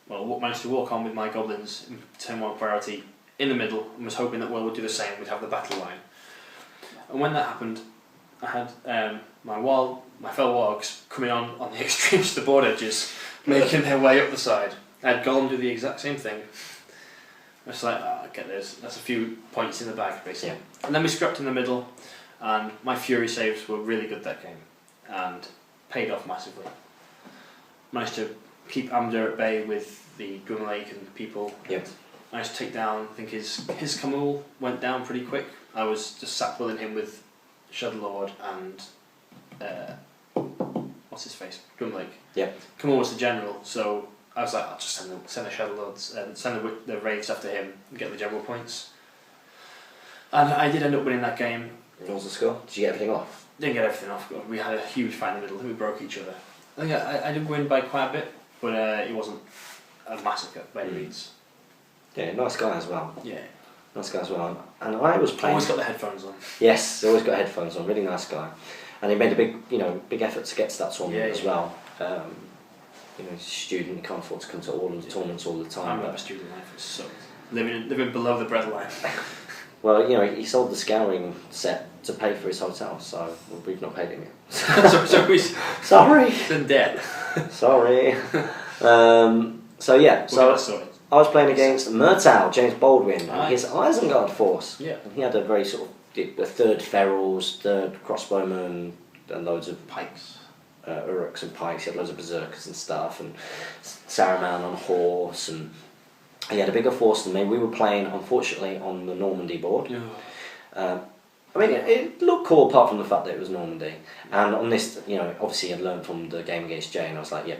managed to walk on with my goblins in turn 1 priority in the middle, and was hoping that Will would do the same, we'd have the battle line. And when that happened, I had my fellow wargs coming on the extremes of the board edges, making their way up the side. I had Gollum do the exact same thing. I was like, I get this. That's a few points in the bag, basically. Yeah. And then we scrapped in the middle, and my Fury saves were really good that game, and paid off massively. Managed to keep Amdur at bay with the Drum Lake and people. Yep. Managed to take down, I think his Camul went down pretty quick. I was just sat pulling him with Shadow Lord and what's his face? Drum Lake. Yeah. Camul was the general, so I was like, I'll just send the Shadow Lords and send the raids after him and get the general points. And I did end up winning that game. What was the score? Did you get everything off? Didn't get everything off. We had a huge fight in the middle. I think we broke each other. I think I did win by quite a bit, but it wasn't a massacre by any means. Yeah, nice guy as well. Yeah. Nice guy as well. And I was playing... Always got the headphones on. Yes, always got headphones on. Really nice guy. And he made a big effort to get to that tournament as well. He's a student, he can't afford to come to all of the tournaments all the time. I remember student life was so... Living below the breadline. Well, he sold the Scouring set to pay for his hotel, so we've not paid him yet. Sorry. He's in debt. Sorry. So I was playing against Murtaugh, James Baldwin, and his Isengard force. Yeah. And he had a very sort of the 3rd Ferals, 3rd Crossbowmen, and loads of pikes. Uruks and pikes. He had loads of Berserkers and stuff, and Saruman on horse, and he had a bigger force than me. We were playing, unfortunately, on the Normandy board. Yeah. It looked cool apart from the fact that it was Normandy. And on this, obviously I'd learned from the game against Jay, and I was like, yeah,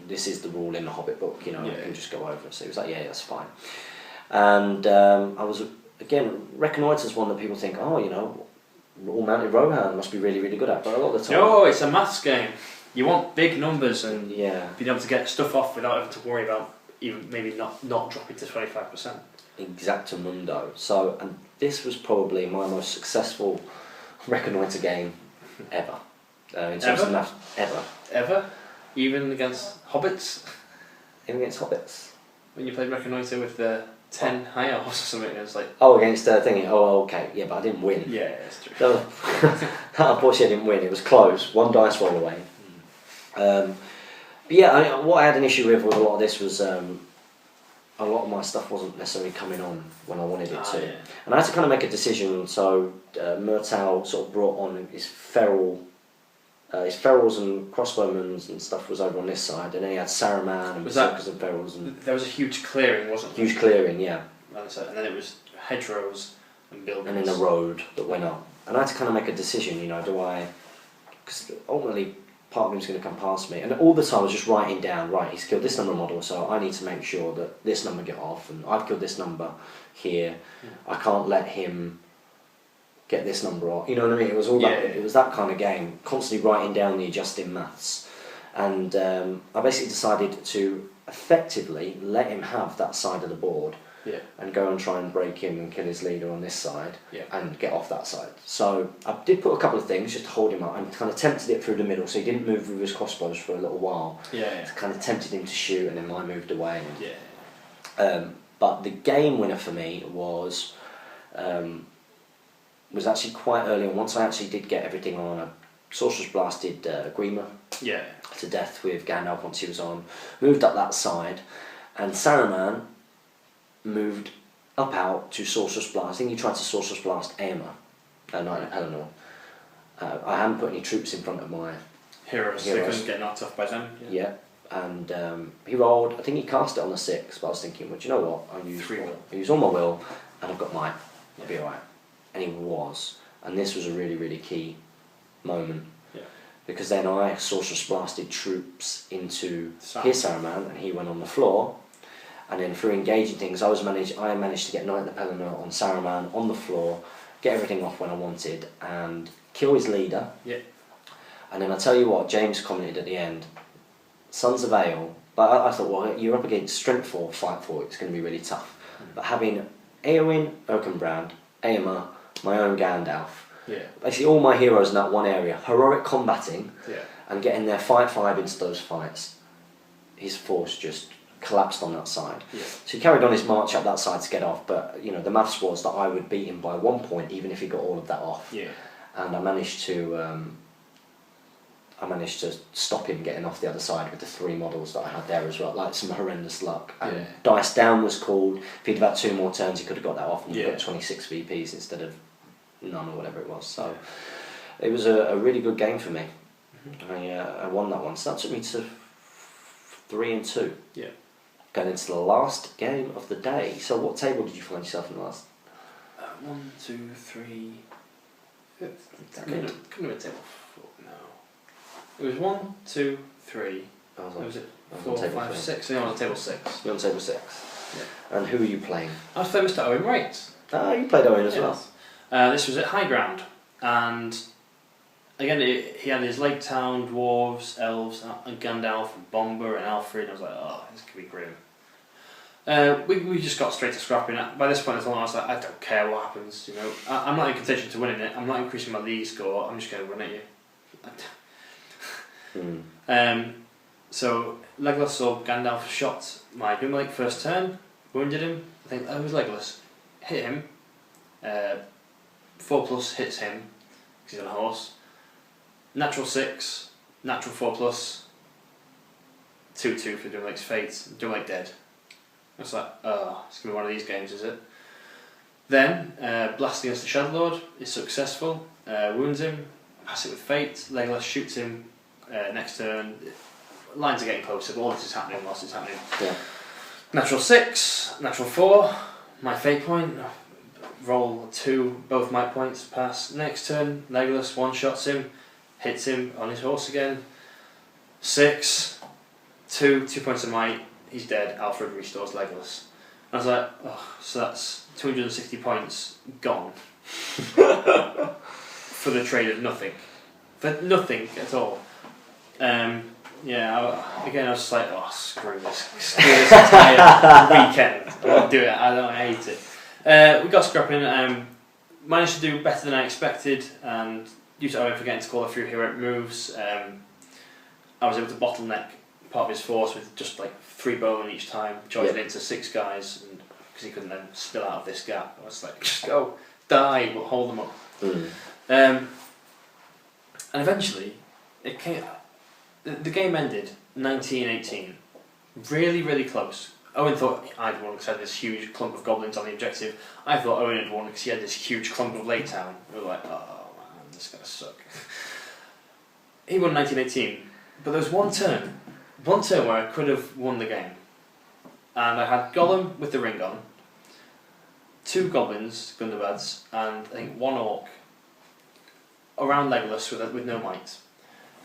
this is the rule in the Hobbit book, I can just go over it. So he was like, yeah, that's fine. And I was, again, Reconnoiter is one that people think, all mounted Rohan must be really, really good at, but a lot of the time... No, it's a maths game. You want big numbers and being able to get stuff off without having to worry about even maybe not dropping to 25%. Exactamundo. So, and this was probably my most successful Reconnoiter game ever. In terms of maths, ever. Ever? Even against hobbits? Even against hobbits. When you played Reconnoiter with the 10 high elves or something, it was like... Oh, against thingy. Oh, okay. Yeah, but I didn't win. Yeah, that's true. So, unfortunately I didn't win. It was close. 1 dice roll away. But yeah, what I had an issue with a lot of this was a lot of my stuff wasn't necessarily coming on when I wanted it to. Yeah. And I had to kind of make a decision. So Murtaugh sort of brought on his feral his ferals and crossbowmen and stuff was over on this side, and then he had Saruman and berserkers and ferals. And there was a huge clearing, wasn't there? Huge clearing, yeah. And then it was hedgerows and buildings. And then a road that went up. And I had to kind of make a decision, you know, do I... Because ultimately, part of him was going to come past me. And all the time I was just writing down, right, he's killed this number of models, so I need to make sure that this number get off, and I've killed this number here. I can't let him get this number off. You know what I mean? It was all that. It was that kind of game. Constantly writing down the adjusting maths. And I basically decided to effectively let him have that side of the board. Yeah. And go and try and break him and kill his leader on this side, yeah. And get off that side. So I did put a couple of things just to hold him up, and kind of tempted it through the middle, so he didn't move with his crossbows for a little while. Yeah. Kind of tempted him to shoot, and then I moved away. Yeah. But the game winner for me was actually quite early on. Once I actually did get everything on, I Sorcerer's Blasted Grima to death with Gandalf once he was on, moved up that side, and Saruman moved up out to Sorcerer's Blast. I think he tried to Sorcerer's Blast Aemma, Knight of Pelennor. I hadn't put any troops in front of my heroes. They couldn't get knocked off by them. Yeah, and he rolled. I think he cast it on the 6, but I was thinking, well, do you know what? I'll use all my will, and I've got mine. I'll be alright. And he was. And this was a really, really key moment. Yeah. Because then I Sorcerer's Blasted troops into his Saruman, and he went on the floor. And then through engaging things, I managed to get Knight of Pelennor on Saruman on the floor, get everything off when I wanted, and kill his leader. Yeah. And then I tell you what, James commented at the end, Sons of Ale. But I thought, well, you're up against Strength 4, Fight 4. It's going to be really tough. But having Eowyn, Oakenbrand, Aemma, my own Gandalf, basically all my heroes in that one area, heroic combating, and getting their Fight 5 into those fights, his force just collapsed on that side. Yeah. So he carried on his march up that side to get off, but you know the maths was that I would beat him by 1 point even if he got all of that off. Yeah. And I managed to stop him getting off the other side with the 3 models that I had there as well, like some horrendous luck. And Dice Down was called. If he'd have had 2 more turns, he could have got that off and got 26 VPs instead of none or whatever it was. So it was a really good game for me. I won that one. So that took me to 3-2. Yeah. Going into the last game of the day. So what table did you find yourself in the last? 1, 2, 3. Couldn't have been table 4. No. It was 1, 2, 3. Was it 4, 5, 6? Yeah, on table 6. You're on table 6. Yeah. And who were you playing? I was playing Mr. Owen Wright. Ah, you played Owen as well. This was at High Ground, and again he had his Lake Town dwarves, elves, and Gandalf, and Bomber, and Alfred. I was like, oh, this could be grim. We just got straight to scrapping. By this point, I was like, I don't care what happens. You know, I'm not in contention to winning it. I'm not increasing my league score. I'm just going to run at you. So Legolas or Gandalf shot my Grimlake first turn, wounded him. I think that was Legolas. Hit him. 4+ hits him because he's on a horse. Natural 6, natural 4+, 2/2 for Grimlake's fate. Grimlake dead. I was like, oh, it's going to be one of these games, is it? Then, blast against the Shadow Lord is successful, wounds him, pass it with fate, Legolas shoots him next turn. Lines are getting closer, but all this is happening whilst it's happening. Yeah. Natural 6, natural 4, my fate point, roll 2, both might points, pass. Next turn, Legolas one-shots him, hits him on his horse again. 6, 2 points of might, he's dead, Alfred restores Legolas. I was like, oh, so that's 260 points gone. For the trade of nothing. For nothing at all. Again I was just like, oh, screw this entire weekend. I won't do it, I hate it. We got scrapping, managed to do better than I expected, and due to Owen forgetting to call a few heroic moves, I was able to bottleneck part of his force with just like 3 bowmen each time, charging into 6 guys, because he couldn't then spill out of this gap. I was like, just go, die, we'll hold them up. And eventually, it came. The game ended 19-18, really, really close. Owen thought I'd won because I had this huge clump of goblins on the objective. I thought Owen had won because he had this huge clump of Lake Town. We were like, oh man, this is going to suck. he won 1918, but there was one turn where I could have won the game. And I had Gollum with the ring on, 2 goblins, Gundabad's, and I think 1 orc around Legolas with no might.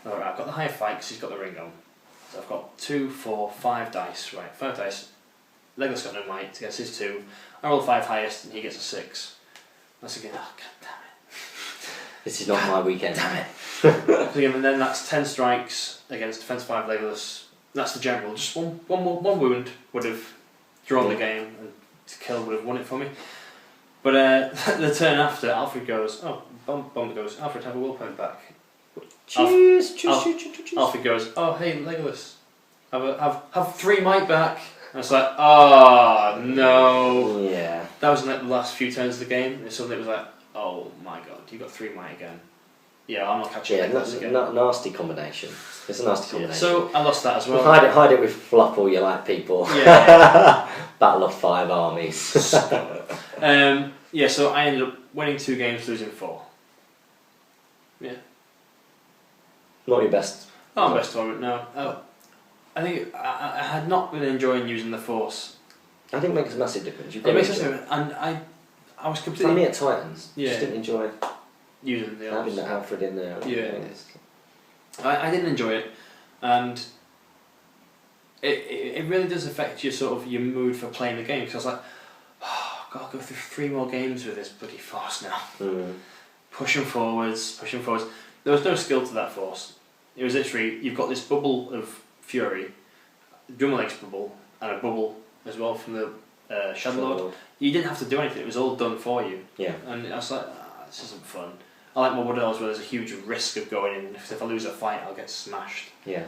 Alright, I've got the higher fight because he's got the ring on. So I've got 2, 4, 5 dice. Right, 5 dice. Legolas got no might against his 2. I roll 5 highest and he gets a 6. That's again, oh god damn it. This is not my weekend. Damn it. So again, and then that's 10 strikes against defense 5 Legolas. That's the general. Just one wound would have drawn the game, and to kill would have won it for me. But the turn after, Alfred goes, Bomber goes, Alfred, have a will point back. Choose. Alfred goes, oh hey Legolas, have 3 might back. And it's like, oh no. Yeah. That was in like the last few turns of the game, and suddenly it was like, oh my god, you got 3 might again. Yeah, I'm not catching Legolas again. Nasty combination. It's a nasty combination. So I lost that as well. Hide it with fluff all you like, people. Yeah. Battle of 5 armies. Yeah, so I ended up winning 2 games, losing 4. Yeah. Not your best. Not my best tournament, no. I think I had not been enjoying using the Force. I think it makes a massive difference. It makes a difference, and I was completely... For me at Titans, yeah. Just didn't enjoy using the having the Alfred in there. Yeah. I didn't enjoy it, and it really does affect your sort of your mood for playing the game, because I was like, oh, I've got to go through 3 more games with this bloody Force now. Pushing forwards. There was no skill to that Force. It was literally, you've got this bubble of Fury, Drummerlake's bubble, and a bubble as well from the Shadow Lord. You didn't have to do anything, it was all done for you. Yeah. And I was like, this isn't fun. I like my Wood Elves where there's a huge risk of going in. If I lose a fight, I'll get smashed. Yeah.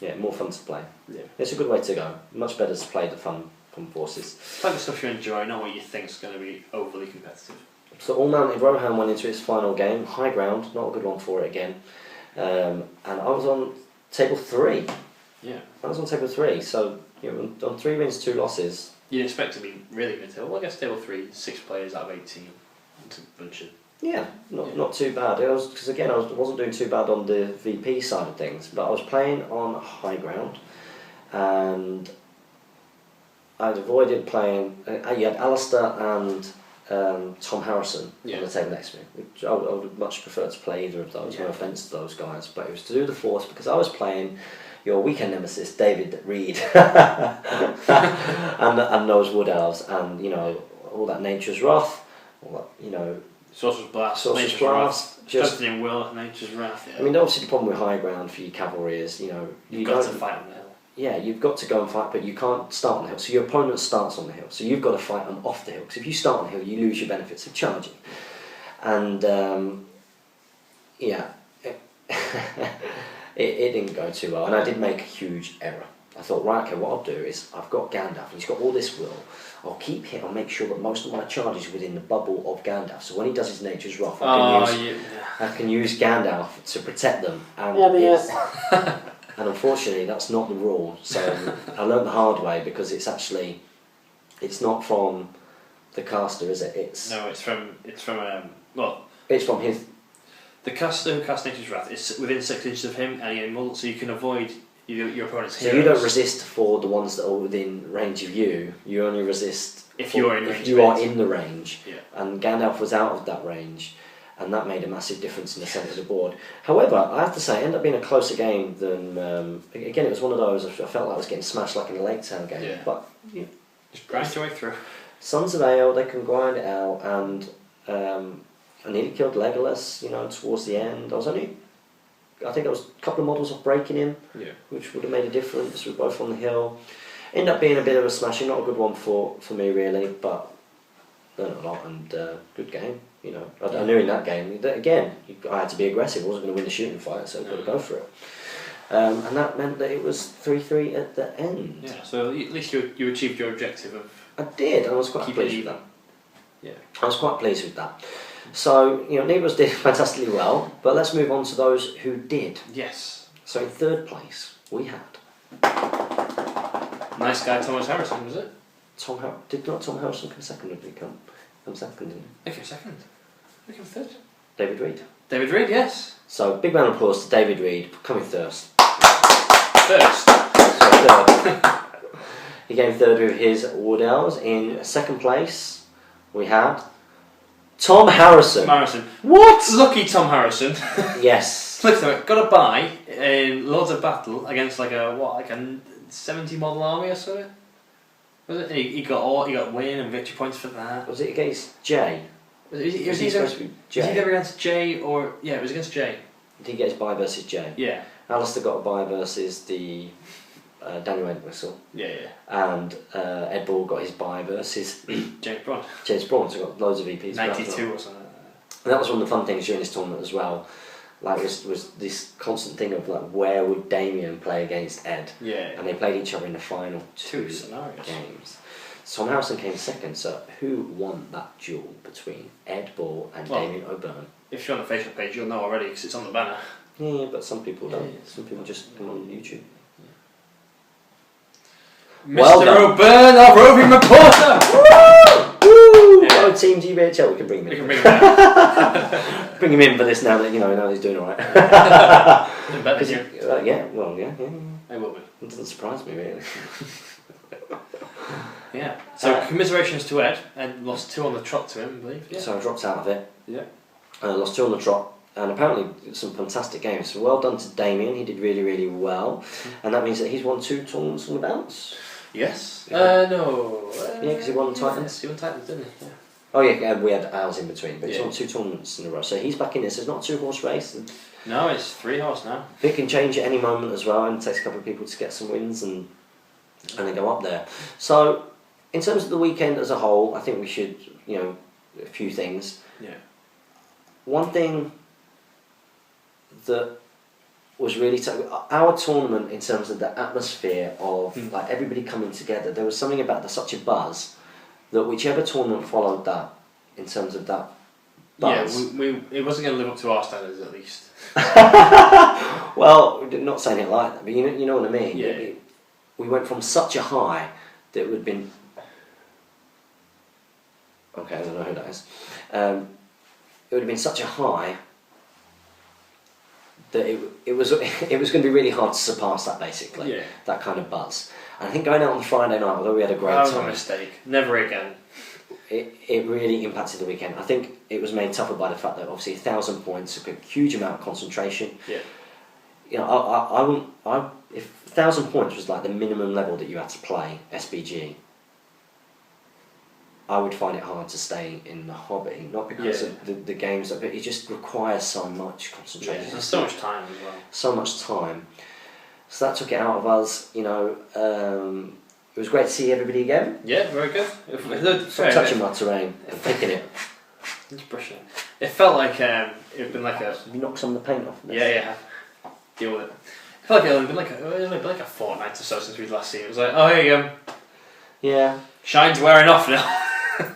Yeah, more fun to play. Yeah. It's a good way to go. Much better to play the fun Forces. Play the stuff you enjoy, not what you think is going to be overly competitive. So All-Mounted Rohan went into its final game. High ground, not a good one for it again. And I was on table 3. Yeah. I was on table 3, so on 3 wins, 2 losses. You'd expect to be really good table. Well, I guess table 3, 6 players out of 18. It's a bunch of... Yeah, not too bad. Because again, I wasn't doing too bad on the VP side of things, but I was playing on high ground, and I'd avoided playing. You had Alistair and Tom Harrison on the table next to me, which I would much prefer to play either of those. No offence to those guys, but it was to do the Force because I was playing your weekend nemesis, David Reed, and those Wood Elves, and all that Nature's Wrath, all that Sorcerer's Blast, Nature's Wrath, Strengthening Will, Nature's Wrath. Yeah. I mean, obviously the problem with high ground for your cavalry is you've got to fight on the hill. Yeah, you've got to go and fight, but you can't start on the hill. So your opponent starts on the hill, so you've got to fight them off the hill. Because if you start on the hill, you lose your benefits of charging. And it didn't go too well, and I did make a huge error. I thought, right, okay, what I'll do is I've got Gandalf, and he's got all this will. I'll keep him. I'll make sure that most of my charges are within the bubble of Gandalf. So when he does his Nature's Wrath, I can use Gandalf to protect them. And and unfortunately, that's not the rule. So I learned the hard way because it's not from the caster, is it? It's from his. The caster who casts Nature's Wrath is within 6 inches of him, and so you can avoid your opponent's heroes. So you don't resist for the ones that are within range of you. You only resist if you are in range. If you are in the range. Yeah. And Gandalf was out of that range, and that made a massive difference in the centre of the board. However, I have to say, it ended up being a closer game than. Again, it was one of those. I felt like I was getting smashed like in a Lake Town game. Yeah. But just grind your way through. Sons of Ale, they can grind it out, and I nearly killed Legolas. Towards the end, I think I was a couple of models off breaking him, which would have made a difference. We were both on the hill. Ended up being a bit of a smashing, not a good one for me really, but learned a lot and good game. I knew in that game that again I had to be aggressive. I wasn't going to win the shooting fight, so I've got to go for it. And that meant that it was 3-3 at the end. Yeah, so at least you achieved your objective of. I did, and I was quite pleased with that. Yeah, I was quite pleased with that. So, neither of us did fantastically well, but let's move on to those who did. Yes. So in 3rd place, we had... Nice guy Thomas Harrison, was it? Did not Tom Harrison come second, or did he come second, didn't he? I came second. I came 3rd. David Reed. David Reed, yes. So big round of applause to David Reed coming first. First. Third. He came third with his Wardells. In second place, we had Tom Harrison. Tom Harrison. What? Lucky Tom Harrison. Yes. Look at it. Got a bye in Lords of Battle against like a 70 model army or something. Was it? He got win and victory points for that. Was it against Jay? Was he supposed to be Jay? Was he ever against Jay or it was against Jay? Did he get his bye versus Jay? Yeah. Alistair got a bye versus the Daniel Entwistle. Yeah. And Ed Ball got his bye versus James Braun. James Braun, so got loads of VPs. 92 or something. And that was one of the fun things during this tournament as well. Like was this constant thing of like where would Damien play against Ed? Yeah. And they played each other in the final two scenarios. games. So Tom Harrison came second. So who won that duel between Ed Ball and Damien O'Byrne? If you're on the Facebook page, you'll know already because it's on the banner. Yeah, but some people don't. Yeah. Some people just come on YouTube. Mr. Well done. O'Byrne, our roving reporter! Woo! Yeah. Oh, Team GBHL, we can bring him in. We can bring him back. Bring him in for this now that now he's doing alright. Doing better this year. Yeah. I will be. It doesn't surprise me really. Yeah. So commiserations to Ed. Ed lost 2 on the trot to him, I believe. Yeah. So I dropped out of it. Yeah. Lost 2 on the trot. And apparently some fantastic games. So well done to Damien. He did really, really well. And that means that he's won 2 tournaments on the bounce. Yes. Yeah. No. Yeah, because he won Titans. Yes, he won Titans, didn't he? Yeah. Oh yeah, we had hours in between, but he's Yeah. won 2 tournaments in a row. So he's back in this. It's not a 2-horse race. And No, it's 3 horse now. it can change at any moment as well, and it takes a couple of people to get some wins and they go up there. So in terms of the weekend as a whole, I think we should, a few things. Yeah. One thing that was really our tournament in terms of the atmosphere of like everybody coming together. There was something about such a buzz that whichever tournament followed that, in terms of that buzz. Yeah, it wasn't going to live up to our standards at least. Well, not saying it like that, but you know what I mean. Yeah. We went from such a high that it would have been. Okay, I don't know who that is. It would have been such a high that it was going to be really hard to surpass that, basically. Yeah. That kind of buzz. And I think going out on Friday night, although we had a great That was time, a mistake. Never again. it really impacted the weekend. I think it was made tougher by the fact that obviously 1,000 points, a huge amount of concentration. Yeah. If 1,000 points was like the minimum level that you had to play SBG, I would find it hard to stay in the hobby, not because of the games, but it just requires so much concentration. Yeah, there's so much time as well. So much time. So that took it out of us, it was great to see everybody again. Yeah, very good. Touching my terrain and picking it. Just brushing it. It felt like it had been like a... Have you knocked some of the paint off? Yeah. Deal with it. It felt like it had been like a fortnight or so since we'd last seen it. It was like, oh, here you go. Yeah. Shine's wearing off now.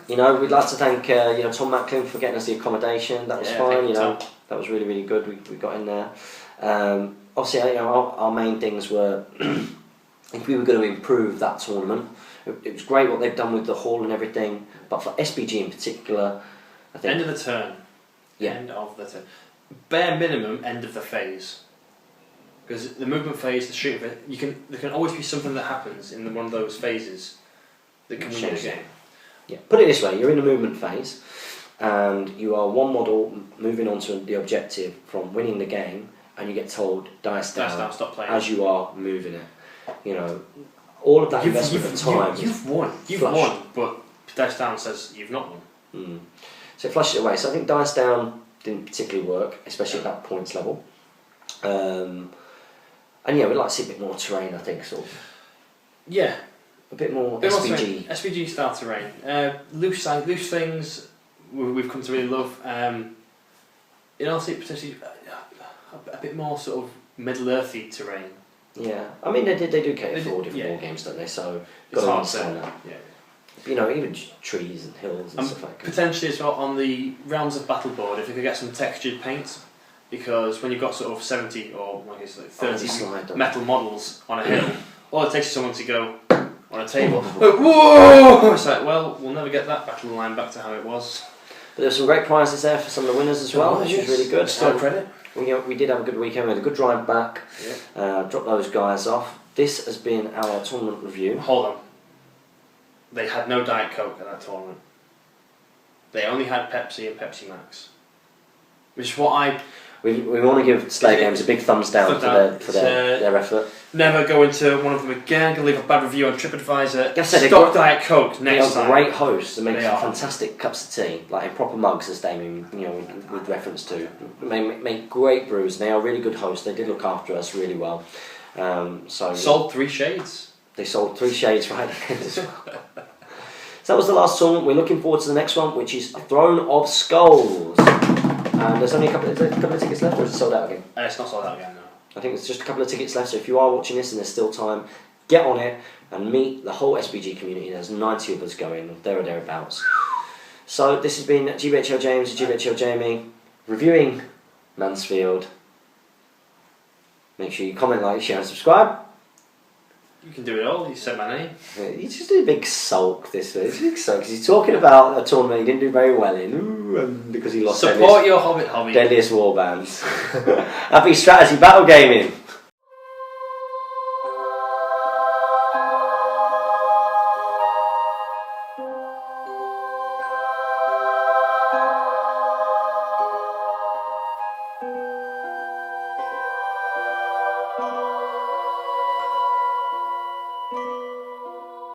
We'd like to thank Tom Macklin for getting us the accommodation. That was fine. That was really, really good. We got in there. Obviously, our main things were if we were going to improve that tournament. It was great what they've done with the hall and everything, but for SBG in particular, I think end of the turn. Yeah. End of the turn. Bare minimum, end of the phase. Because the movement phase, the shooting phase, there can always be something that happens in one of those phases that can win the game. Yeah. Put it this way: you're in the movement phase, and you are one model moving on to the objective from winning the game, and you get told dice down, stop playing. as you are moving it. All of that investment of time. You've won. You've won, but dice down says you've not won. So it flushes it away. So I think dice down didn't particularly work, especially at that points level. And we'd like to see a bit more terrain. I think sort of. Yeah. A bit more SPG. SPG style terrain. Loose things we've come to really love. Potentially a bit more sort of Middle Earthy terrain. Yeah, I mean they do cater for all different ball games, don't they? So it's got to hard to understand that. Yeah. Even trees and hills and stuff like that. Potentially as well on the Realms of Battle board, if we could get some textured paint, because when you've got sort of 70 or like 30 metal models on a hill, all it takes is someone to go on a table. Whoa! It's like, well, we'll never get that battle line back to how it was. But there were some great prizes there for some of the winners as well, which was really good. Still credit. We did have a good weekend. We had a good drive back. Dropped those guys off. This has been our tournament review. Hold on. They had no Diet Coke at that tournament. They only had Pepsi and Pepsi Max. Which is what We want to give Slayer Games a big thumbs down for their effort. Never go into one of them again. Gonna leave a bad review on TripAdvisor. Stop Diet Coke next time. They are great hosts. They make fantastic cups of tea, like in proper mugs, as Damien, with reference to. They make great brews. They are really good hosts. They did look after us really well. Sold 3 shades. They sold 3 shades right at the end as well. So that was the last tournament. We're looking forward to the next one, which is Throne of Skulls. And there's only a couple of tickets left, or is it sold out again? It's not sold out again, no. I think there's just a couple of tickets left, so if you are watching this and there's still time, get on it and meet the whole SBG community. There's 90 of us going, there or thereabouts. So this has been GBHL James, GBHL Jamie, reviewing Mansfield. Make sure you comment, like, share and subscribe. You can do it all, you said my name. You just did a big sulk this week. Because he's talking about a tournament he didn't do very well in, because he lost Support your Hobbit hobby. Deadliest Warbands. Happy strategy battle gaming.